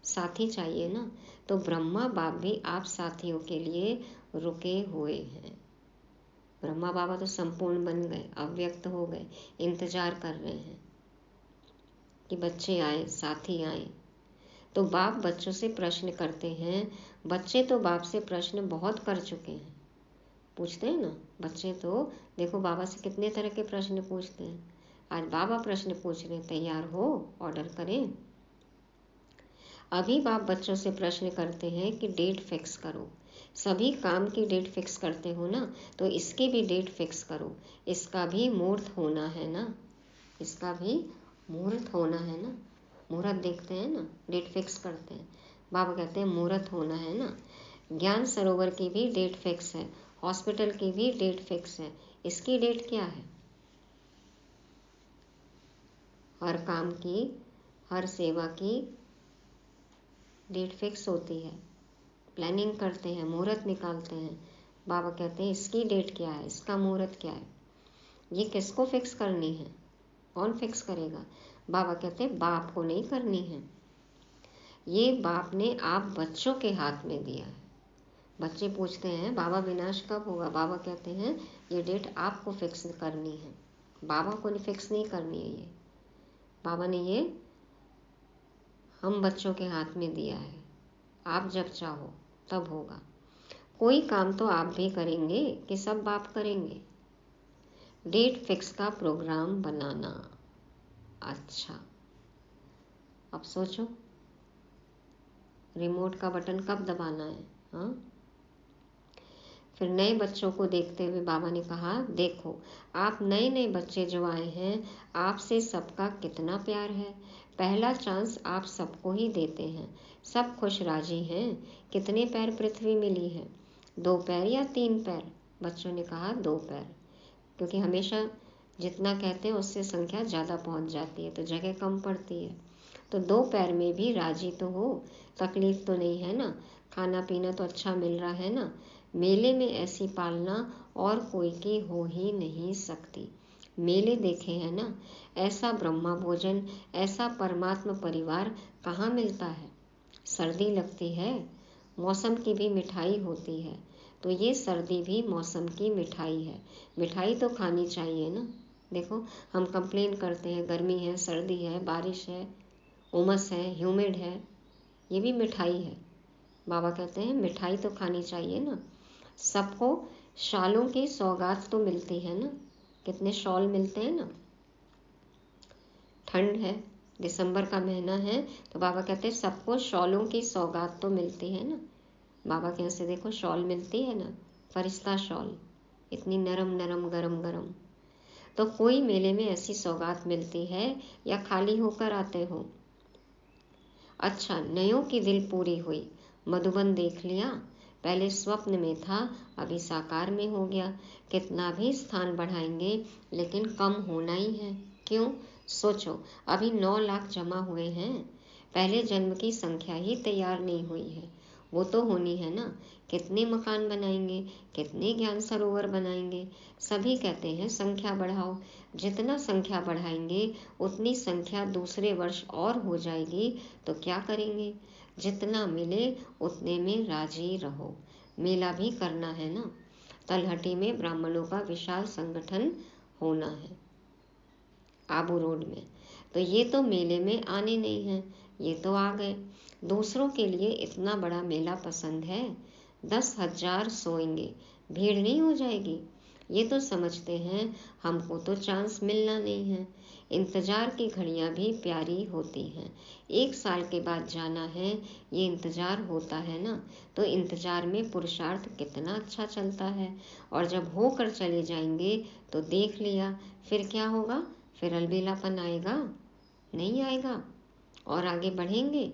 S1: साथी चाहिए ना। तो ब्रह्मा बाप भी आप साथियों के लिए रुके हुए हैं। ब्रह्मा बाबा तो संपूर्ण बन गए, अव्यक्त हो गए, इंतजार कर रहे हैं कि बच्चे आए, साथी आए। तो बाप बच्चों से प्रश्न करते हैं। बच्चे तो बाप से प्रश्न बहुत कर चुके हैं, पूछते हैं ना बच्चे। तो देखो बाबा से कितने तरह के प्रश्न पूछते हैं। आज बाबा प्रश्न पूछ रहे हैं, तैयार हो, ऑर्डर करें। अभी बाप बच्चों से प्रश्न करते हैं कि डेट फिक्स करो। सभी काम की डेट फिक्स करते हो ना, तो इसकी भी डेट फिक्स करो। इसका भी मुहूर्त होना है ना, इसका भी मुहूर्त होना है ना। मुहूर्त देखते हैं ना, डेट फिक्स करते हैं। बाबा कहते हैं मुहूर्त होना है ना। ज्ञान सरोवर की भी डेट फिक्स है, हॉस्पिटल की भी डेट फिक्स है। इसकी डेट क्या है। हर काम की, हर सेवा की डेट फिक्स होती है, प्लानिंग करते हैं, मुहूर्त निकालते हैं। बाबा कहते हैं इसकी डेट क्या है, इसका मुहूर्त क्या है। ये किसको फिक्स करनी है, कौन फिक्स करेगा। बाबा कहते हैं बाप को नहीं करनी है, ये बाप ने आप बच्चों के हाथ में दिया है। बच्चे पूछते हैं बाबा विनाश कब होगा। बाबा कहते हैं ये डेट आपको फिक्स करनी है, बाबा को फिक्स नहीं करनी है। ये बाबा ने ये हम बच्चों के हाथ में दिया है, आप जब चाहो तब होगा। कोई काम तो आप भी करेंगे कि सब बाप करेंगे। डेट फिक्स का प्रोग्राम बनाना। अच्छा, अब सोचो रिमोट का बटन कब दबाना है। हाँ, फिर नए बच्चों को देखते हुए बाबा ने कहा देखो आप नए नए बच्चे जो आए हैं, आपसे सबका कितना प्यार है। पहला चांस आप सबको ही देते हैं, सब खुश राजी हैं। कितने पैर पृथ्वी मिली है, 2 पैर या 3 पैर। बच्चों ने कहा 2 पैर, क्योंकि हमेशा जितना कहते हैं उससे संख्या ज़्यादा पहुंच जाती है तो जगह कम पड़ती है। तो 2 पैर में भी राजी तो हो, तकलीफ तो नहीं है ना, खाना पीना तो अच्छा मिल रहा है ना। मेले में ऐसी पालना और कोई की हो ही नहीं सकती। मेले देखे हैं ना, ऐसा ब्रह्मा भोजन, ऐसा परमात्मा परिवार कहाँ मिलता है। सर्दी लगती है, मौसम की भी मिठाई होती है, तो ये सर्दी भी मौसम की मिठाई है। मिठाई तो खानी चाहिए ना। देखो हम कंप्लेन करते हैं गर्मी है, सर्दी है, बारिश है, उमस है, ह्यूमिड है, ये भी मिठाई है। बाबा कहते हैं मिठाई तो खानी चाहिए ना। सबको शॉलों की सौगात तो मिलती है ना, कितने शॉल मिलते हैं ना। ठंड है, दिसंबर का महीना है, तो बाबा कहते हैं सबको शॉलों की सौगात तो मिलती है ना। बाबा के यहाँ से देखो शॉल मिलती है ना, फरिश्ता शॉल, इतनी नरम नरम गरम गरम। तो कोई मेले में ऐसी सौगात मिलती है या खाली होकर आते हो। अच्छा, नयों की दिल पूरी हुई, मधुबन देख लिया, पहले स्वप्न में था अभी साकार में हो गया। कितना भी स्थान बढ़ाएंगे लेकिन कम होना ही है। क्यों, सोचो अभी 9 लाख जमा हुए हैं, पहले जन्म की संख्या ही तैयार नहीं हुई है, वो तो होनी है ना। कितने मकान बनाएंगे, कितने ज्ञान सरोवर बनाएंगे। सभी कहते हैं संख्या बढ़ाओ, जितना संख्या बढ़ाएंगे उतनी संख्या दूसरे वर्ष और हो जाएगी। तो क्या करेंगे, जितना मिले उतने में राजी रहो। मेला भी करना है ना, तलहटी में ब्राह्मणों का विशाल संगठन होना है, आबू रोड में। तो ये तो मेले में आने नहीं हैं, ये तो आ गए। दूसरों के लिए इतना बड़ा मेला पसंद है, 10,000 सोएंगे, भीड़ नहीं हो जाएगी। ये तो समझते हैं हमको तो चांस मिलना नहीं है। इंतजार की घड़ियां भी प्यारी होती हैं। 1 साल के बाद जाना है, ये इंतजार होता है ना, तो इंतजार में पुरुषार्थ कितना अच्छा चलता है। और जब होकर चले जाएंगे तो देख लिया, फिर क्या होगा? फिर अलबेलापन आएगा? नहीं आएगा। और आगे बढ़ेंगे।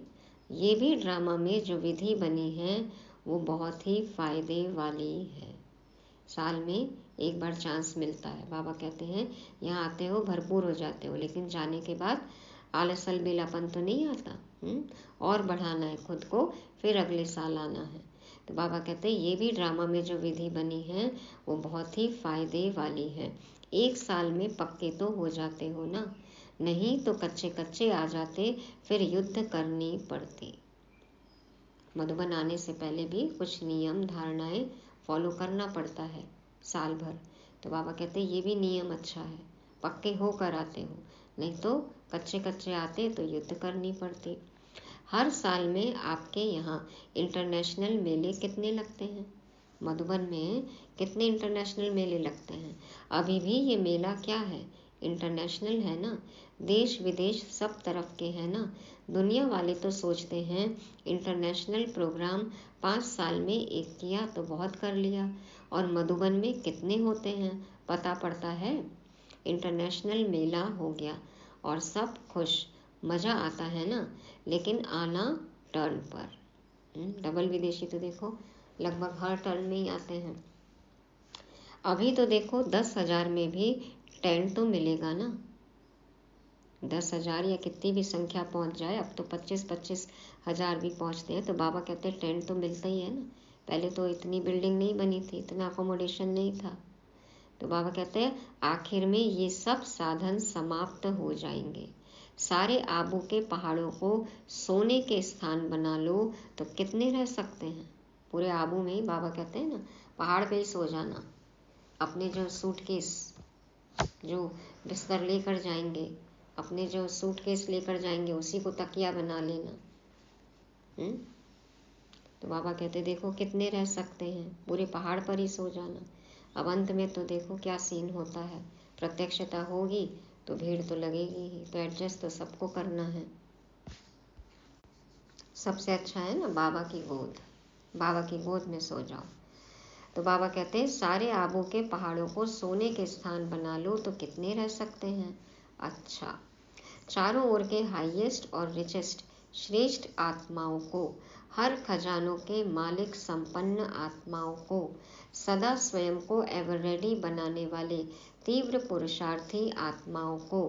S1: ये भी ड्रामा में जो विधि बनी है वो बहुत ही फायदे वाली है। साल में एक बार चांस मिलता है। बाबा कहते हैं यहाँ आते हो भरपूर हो जाते हो, लेकिन जाने के बाद आलस अलबेलापन तो नहीं आता। और बढ़ाना है खुद को, फिर अगले साल आना है। तो बाबा कहते हैं ये भी ड्रामा में जो विधि बनी है वो बहुत ही फायदे वाली है। 1 साल में पक्के तो हो जाते हो ना, नहीं तो कच्चे कच्चे आ जाते, फिर युद्ध करनी पड़ती। मधुबन आने से पहले भी कुछ नियम धारणाएं फॉलो करना पड़ता है साल भर। तो बाबा कहते हैं ये भी नियम अच्छा है, पक्के होकर आते हो, नहीं तो कच्चे कच्चे आते तो युद्ध करनी पड़ती। हर साल में आपके यहाँ इंटरनेशनल मेले कितने लगते हैं? मधुबन में कितने इंटरनेशनल मेले लगते हैं? अभी भी ये मेला क्या है? इंटरनेशनल है ना, देश विदेश सब तरफ के हैं ना। दुनिया वाले तो सोचते हैं इंटरनेशनल प्रोग्राम 5 साल में एक किया तो बहुत कर लिया, और मधुबन में कितने होते हैं पता पड़ता है। इंटरनेशनल मेला हो गया और सब खुश, मज़ा आता है ना, लेकिन आना टर्न पर। डबल विदेशी तो देखो लगभग हर टर्न में ही आते हैं। अभी तो देखो 10,000 में भी टेंट तो मिलेगा ना। 10,000 या कितनी भी संख्या पहुंच जाए, अब तो 25-25 हजार भी पहुंचते हैं, तो बाबा कहते हैं टेंट तो मिलता ही है ना। पहले तो इतनी बिल्डिंग नहीं बनी थी, इतना अकोमोडेशन नहीं था। तो बाबा कहते हैं आखिर में ये सब साधन समाप्त हो जाएंगे। सारे आबू के पहाड़ों को सोने के स्थान बना लो तो कितने रह सकते हैं? पूरे आबू में ही बाबा कहते हैं ना, पहाड़ पे ही सो जाना। अपने जो सूटकेस, जो बिस्तर लेकर जाएंगे, अपने जो सूटकेस लेकर जाएंगे उसी को तकिया बना लेना। तो बाबा कहते देखो कितने रह सकते हैं, पूरे पहाड़ पर ही सो जाना। अब अंत में तो देखो क्या सीन होता है। प्रत्यक्षता होगी तो भीड़ तो लगेगी ही, तो एडजस्ट तो सबको करना है। सबसे अच्छा है ना बाबा की गोद, बाबा की गोद में सो जाओ। तो बाबा कहते हैं सारे आबू के पहाड़ों को सोने के स्थान बना लो तो कितने रह सकते हैं? अच्छा, चारों ओर के हाईएस्ट और रिचेस्ट श्रेष्ठ आत्माओं को, हर खजानों के मालिक संपन्न आत्माओं को, सदा स्वयं को एवर रेडी बनाने वाले तीव्र पुरुषार्थी आत्माओं को,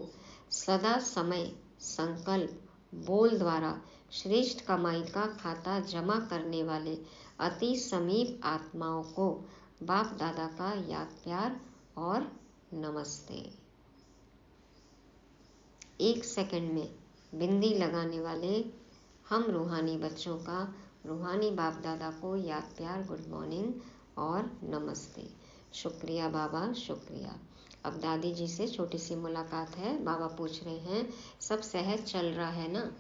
S1: सदा समय संकल्प बोल द्वारा श्रेष्ठ कमाई का खाता जमा करने वाले अति समीप आत्माओं को बाप दादा का याद प्यार और नमस्ते। 1 सेकंड में बिंदी लगाने वाले हम रूहानी बच्चों का रूहानी बाप दादा को याद प्यार, गुड मॉर्निंग और नमस्ते। शुक्रिया बाबा, शुक्रिया। अब दादी जी से छोटी सी मुलाकात है। बाबा पूछ रहे हैं सब सहज चल रहा है ना?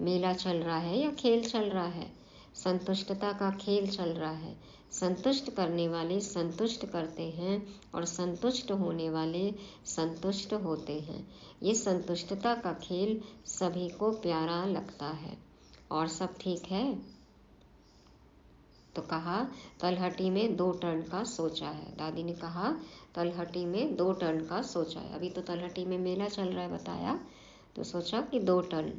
S1: मेला चल रहा है या खेल चल रहा है? संतुष्टता का खेल चल रहा है। संतुष्ट करने वाले संतुष्ट करते हैं और संतुष्ट होने वाले संतुष्ट होते हैं। ये संतुष्टता का खेल सभी को प्यारा लगता है। और सब ठीक है? तो कहा तलहटी में 2 टर्न का सोचा है। दादी ने कहा तलहटी में 2 टर्न का सोचा है। अभी तो तलहटी में मेला चल रहा है बताया, तो सोचा कि 2 टर्न।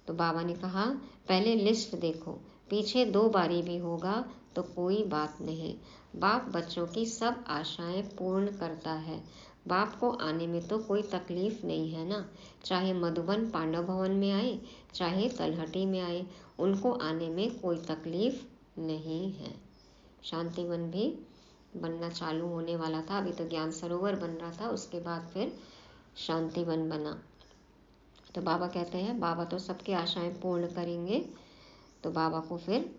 S1: तो बाबा ने कहा पहले लिस्ट देखो, पीछे 2 बारी भी होगा तो कोई बात नहीं। बाप बच्चों की सब आशाएं पूर्ण करता है। बाप को आने में तो कोई तकलीफ नहीं है ना, चाहे मधुबन पांडव भवन में आए चाहे तलहटी में आए, उनको आने में कोई तकलीफ नहीं है। शांतिवन भी बनना चालू होने वाला था, अभी तो ज्ञान सरोवर बन रहा था, उसके बाद फिर शांतिवन बना। तो बाबा कहते हैं बाबा तो सबकी आशाएं पूर्ण करेंगे। तो बाबा को फिर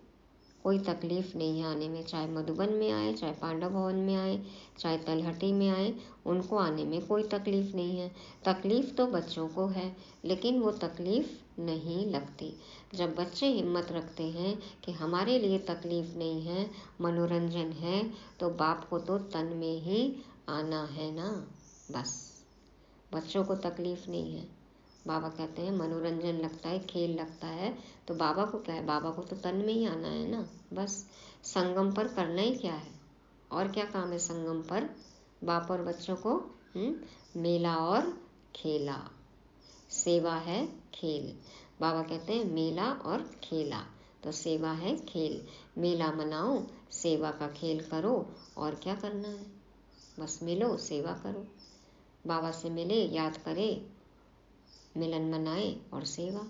S1: कोई तकलीफ नहीं है आने में, चाहे मधुबन में आए, चाहे पांडव भवन में आए, चाहे तलहटी में आए, उनको आने में कोई तकलीफ नहीं है। तकलीफ तो बच्चों को है, लेकिन वो तकलीफ नहीं लगती। जब बच्चे हिम्मत रखते हैं कि हमारे लिए तकलीफ नहीं है, मनोरंजन है, तो बाप को तो तन में ही आना है ना। बस बच्चों को तकलीफ नहीं है। बाबा कहते हैं मनोरंजन लगता है, खेल लगता है, तो बाबा को क्या है, बाबा को तो तन में ही आना है ना। बस संगम पर करना ही क्या है, और क्या काम है संगम पर बाप और बच्चों को। मेला और खेला, सेवा है खेल। बाबा कहते हैं मेला और खेला, तो सेवा है खेल। मेला मनाओ, सेवा का खेल करो, और क्या करना है, बस मिलो सेवा करो, बाबा से मिले, याद करे, मिलन मनाए और सेवा,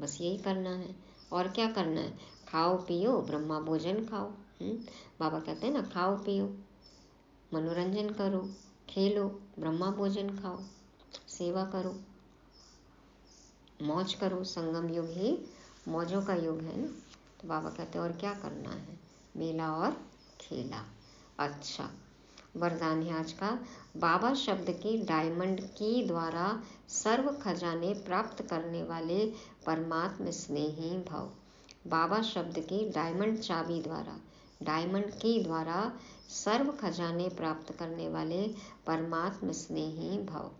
S1: बस यही करना है। और क्या करना है, खाओ पियो ब्रह्मा भोजन खाओ। बाबा कहते हैं ना, खाओ पियो, मनोरंजन करो, खेलो, ब्रह्मा भोजन खाओ, सेवा करो, मौज करो। संगम युग ही मौजों का युग है ना। तो बाबा कहते हैं और क्या करना है, मेला और खेला। अच्छा, वरदान है आज का। बाबा शब्द की डायमंड की द्वारा सर्व खजाने प्राप्त करने वाले परमात्म स्नेही भव। बाबा शब्द की डायमंड चाबी द्वारा, डायमंड की द्वारा सर्व खजाने प्राप्त करने वाले परमात्म स्नेही भव।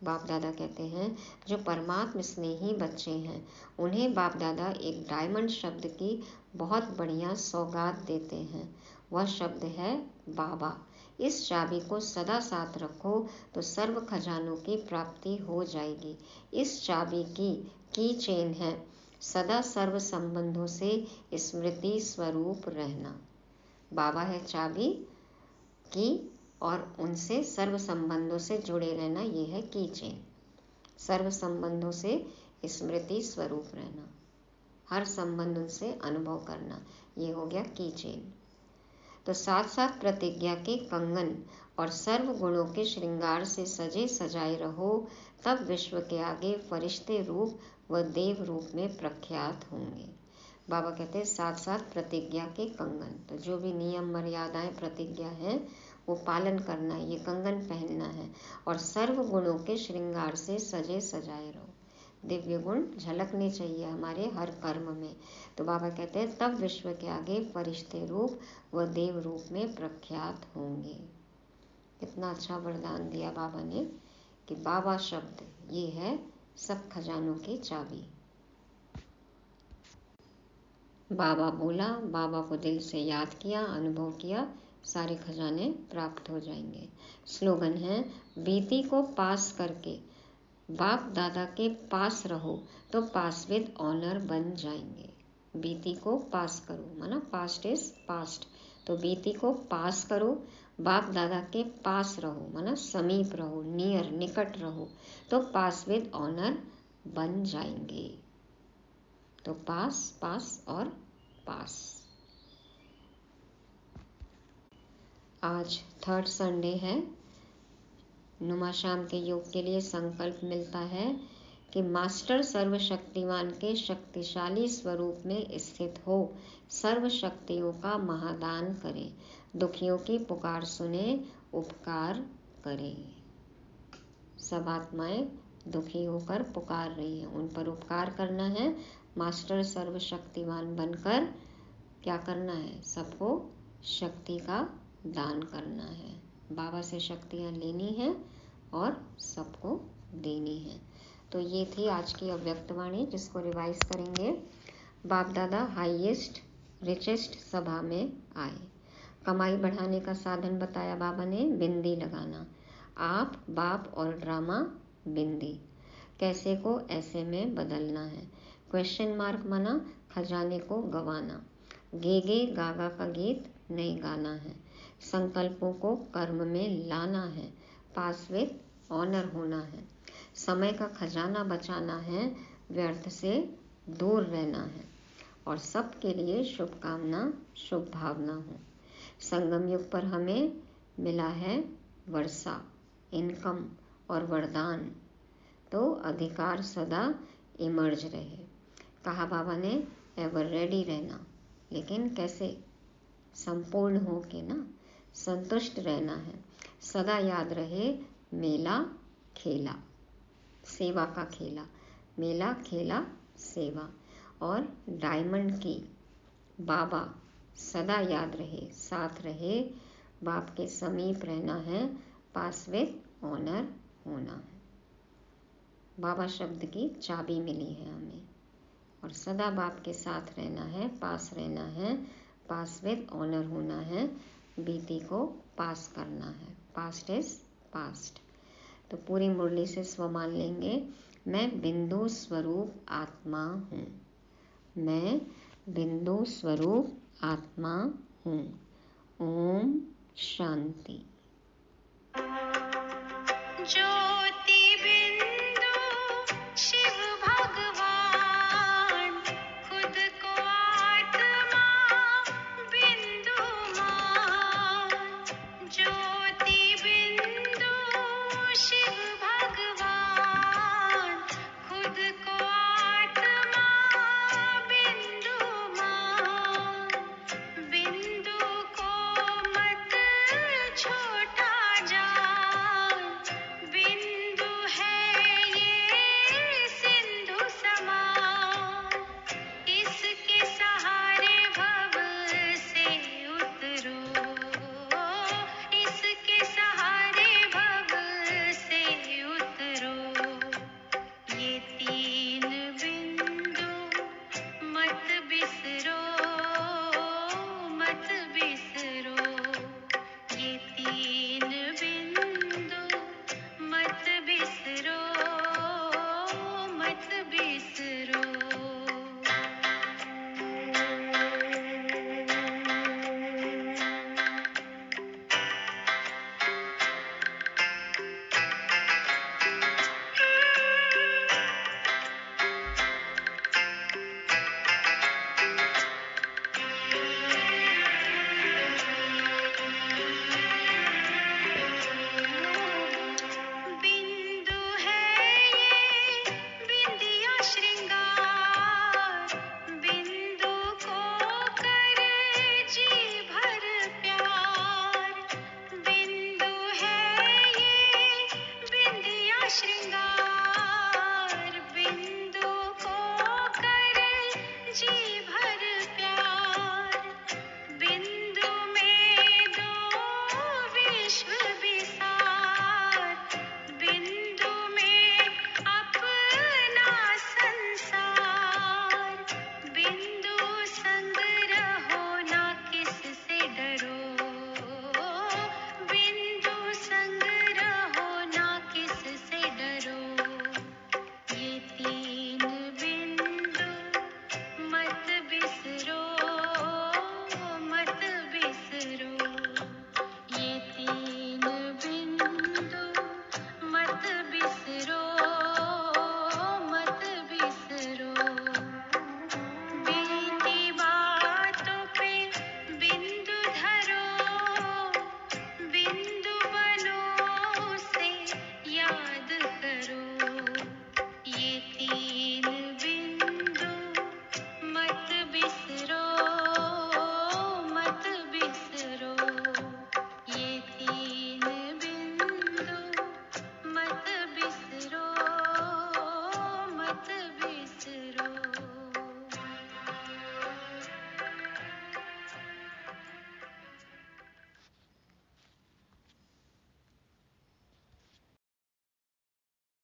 S1: बाप दादा कहते हैं जो परमात्म स्नेही बच्चे हैं उन्हें बाप दादा एक डायमंड शब्द की बहुत बढ़िया सौगात देते हैं। वह शब्द है बाबा। इस चाबी को सदा साथ रखो तो सर्व खजानों की प्राप्ति हो जाएगी। इस चाबी की चेन है सदा सर्व संबंधों से स्मृति स्वरूप रहना। बाबा है चाबी की और उनसे सर्व संबंधों से जुड़े रहना, ये है की चेन। सर्व संबंधों से स्मृति स्वरूप रहना, हर संबंध उनसे अनुभव करना, ये हो गया की चेन। तो साथ साथ प्रतिज्ञा के कंगन और सर्व गुणों के श्रृंगार से सजे सजाए रहो, तब विश्व के आगे फरिश्ते रूप व देव रूप में प्रख्यात होंगे। बाबा कहते हैं साथ साथ प्रतिज्ञा के कंगन, तो जो भी नियम मर्यादाएं प्रतिज्ञा है वो पालन करना है, ये कंगन पहनना है, और सर्व गुणों के श्रृंगार से सजे सजाए रहो। दिव्य गुण झलकने चाहिए हमारे हर कर्म में। तो बाबा कहते हैं तब विश्व के आगे फरिश्ते रूप व देव रूप में प्रख्यात होंगे। कितना अच्छा वरदान दिया बाबा ने कि बाबा शब्द ये है सब खजानों की चाबी। बाबा बोला, बाबा को दिल से याद किया, अनुभव किया, सारे खजाने प्राप्त हो जाएंगे। स्लोगन है बीती को पास करके बाप दादा के पास रहो तो पास विद ऑनर बन जाएंगे। बीती को पास करो, माना पास्ट इज पास्ट, तो बीती को पास करो, बाप दादा के पास रहो, माना समीप रहो, नियर निकट रहो, तो पास विद ऑनर बन जाएंगे। तो पास पास और पास। आज थर्ड संडे है। नुमा शाम के योग के लिए संकल्प मिलता है कि मास्टर सर्वशक्तिमान के शक्तिशाली स्वरूप में स्थित हो, सर्व शक्तियों का महादान करें, दुखियों की पुकार सुने, उपकार करें। सब आत्माएं दुखी होकर पुकार रही हैं, उन पर उपकार करना है। मास्टर सर्वशक्तिमान बनकर क्या करना है, सबको शक्ति का दान करना है। बाबा से शक्तियाँ लेनी है और सबको देनी है। तो ये थी आज की अव्यक्त वाणी, जिसको रिवाइज करेंगे। बाप दादा हाईएस्ट रिचेस्ट सभा में आए। कमाई बढ़ाने का साधन बताया बाबा ने, बिंदी लगाना। आप बाप और ड्रामा बिंदी, कैसे को ऐसे में बदलना है। क्वेश्चन मार्क माना खजाने को गवाना। गे गे गागा का गीत नहीं गाना है। संकल्पों को कर्म में लाना है। पास विद ऑनर होना है। समय का खजाना बचाना है, व्यर्थ से दूर रहना है, और सबके लिए शुभकामना शुभ भावना हो। संगम युग पर हमें मिला है वर्षा, इनकम और वरदान, तो अधिकार सदा इमर्ज रहे। कहा बाबा ने एवर रेडी रहना, लेकिन कैसे? संपूर्ण हो के ना, संतुष्ट रहना है। सदा याद रहे मेला खेला, सेवा का खेला, मेला खेला सेवा। और डायमंड की बाबा सदा याद रहे, साथ रहे, बाप के समीप रहना है, पास विद ऑनर होना है। बाबा शब्द की चाबी मिली है हमें, और सदा बाप के साथ रहना है, पास रहना है, पास विद ऑनर होना है, बीती को पास करना है। Past is past. तो पूरी मुरली से स्व मान लेंगे। मैं बिंदु स्वरूप आत्मा हूँ, मैं बिंदु स्वरूप आत्मा हूँ। ओम शांति। ज्योति बिंदु शिव भगवान।